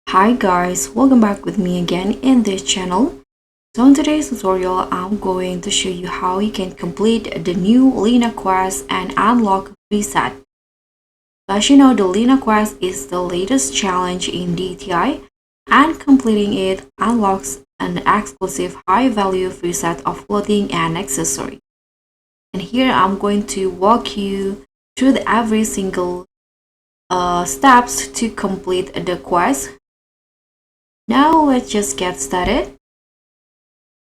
Hi guys, welcome back with me again in this channel. So in today's tutorial, I'm going to show you how you can complete the new Lina Quest and unlock reset. As you know, the Lina Quest is the latest challenge in DTI, and completing it unlocks an exclusive high-value free set of clothing and accessories. And here I'm going to walk you through every single steps to complete the quest. Now let's just get started.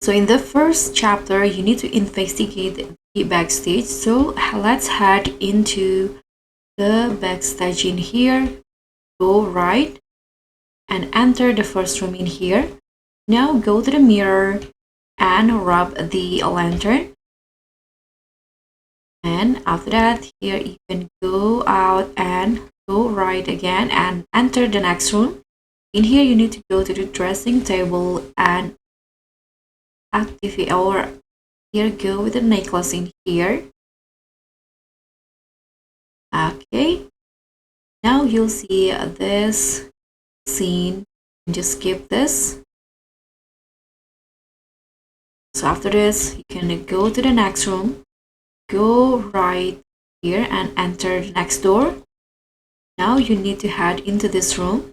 So in the first chapter, you need to investigate the backstage. So let's head into the backstage in here. Go right and enter the first room in here. Now go to the mirror and rub the lantern. And after that, here you can go out and go right again and enter the next room. In here, you need to go to the dressing table and activate, or here go with the necklace in here. Okay, now you'll see this scene. Just skip this. So after this, you can go to the next room, go right here and enter the next door. Now you need to head into this room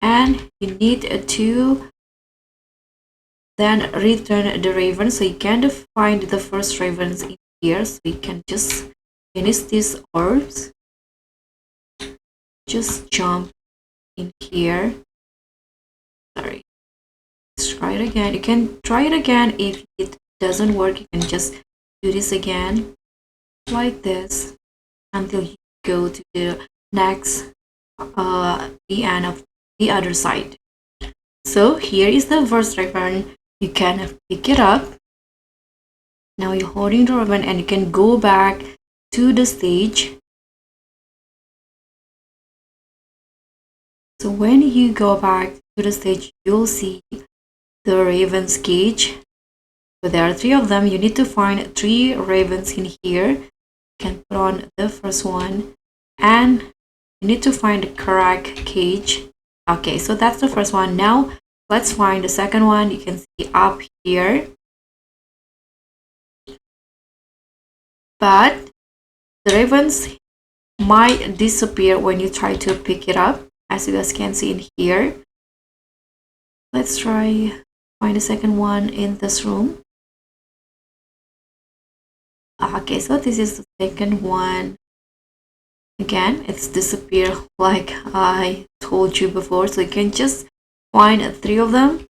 and you need to then return the raven. So you can find the first ravens in here. So you can just finish these orbs. Just jump in here. Sorry. Let's try it again. You can try it again. If it doesn't work, you can just do this again like this until you go to the next the end of the other side. So here is the first ribbon. You can pick it up. Now you're holding the ribbon and you can go back to the stage. So when you go back to the stage, you'll see the raven's cage. So there are 3 of them. You need to find 3 ravens in here. You can put on the first one and you need to find the correct cage. Okay, so that's the first one. Now let's find the second one. You can see up here. But the ravens might disappear when you try to pick it up, as you guys can see in here. Let's try find the second one in this room. Okay, so this is the second one. Again, it's disappeared like I told you before. So you can just find 3 of them.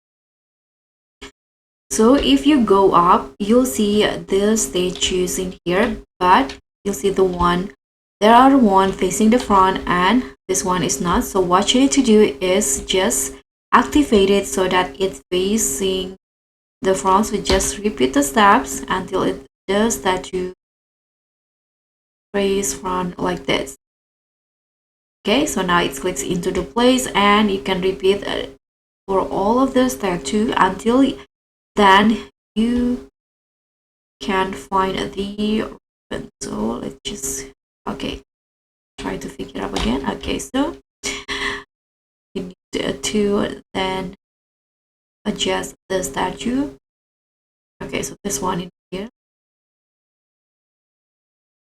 So if you go up, you'll see the statues in here, but you'll see there are one facing the front and this one is not. So what you need to do is just activate it so that it's facing the front. So just repeat the steps until the statue face front like this. Okay, so now it clicks into the place and you can repeat for all of the statue until then you can find the ribbon. So let's just try to pick it up again. Okay, so you need to then adjust the statue. Okay, so this one in here.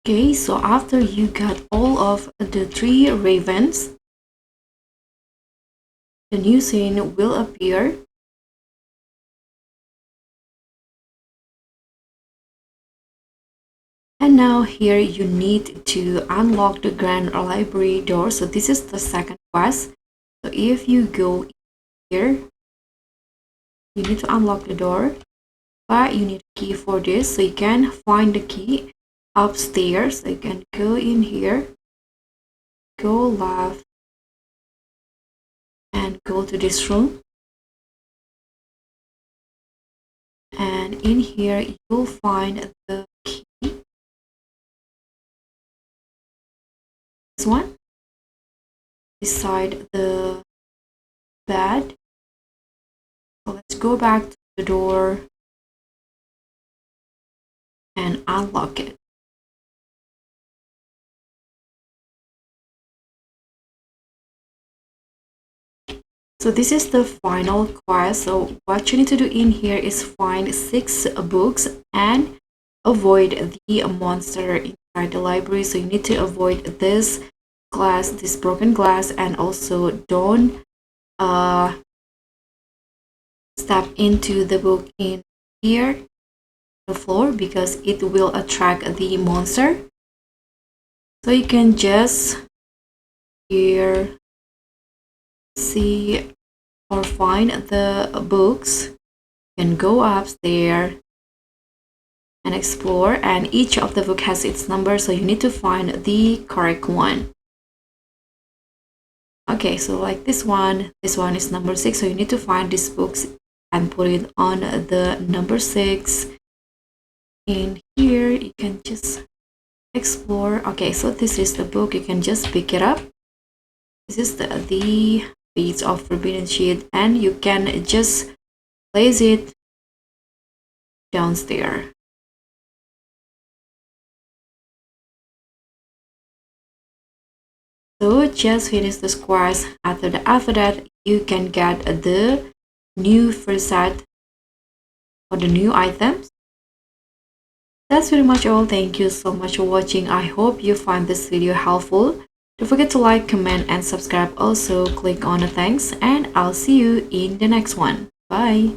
Okay, so after you got all of the 3 ravens, the new scene will appear. And now here you need to unlock the grand library door. So this is the second quest. So if you go here, you need to unlock the door, but you need a key for this. So you can find the key upstairs. So you can go in here, go left, and go to this room. And in here, you'll find the key. This one beside the bed. So let's go back to the door and unlock it. So this is the final quest. So what you need to do in here is find 6 books and avoid the monster inside the library. So you need to avoid this glass, this broken glass, and also don't step into the book in here, the floor, because it will attract the monster. So you can just here see or find the books. You can go upstairs and explore, and each of the book has its number, so you need to find the correct one. Okay, so like this one is number 6, so you need to find these books and put it on the number 6. In here you can just explore. Okay, so this is the book, you can just pick it up. This is the Beads of Forbidden Sheet, and you can just place it downstairs. So just finish the squares. After that, you can get the new first set or the new items. That's pretty much all. Thank you so much for watching. I hope you find this video helpful. Don't forget to like, comment, and subscribe. Also, click on the thanks, and I'll see you in the next one. Bye.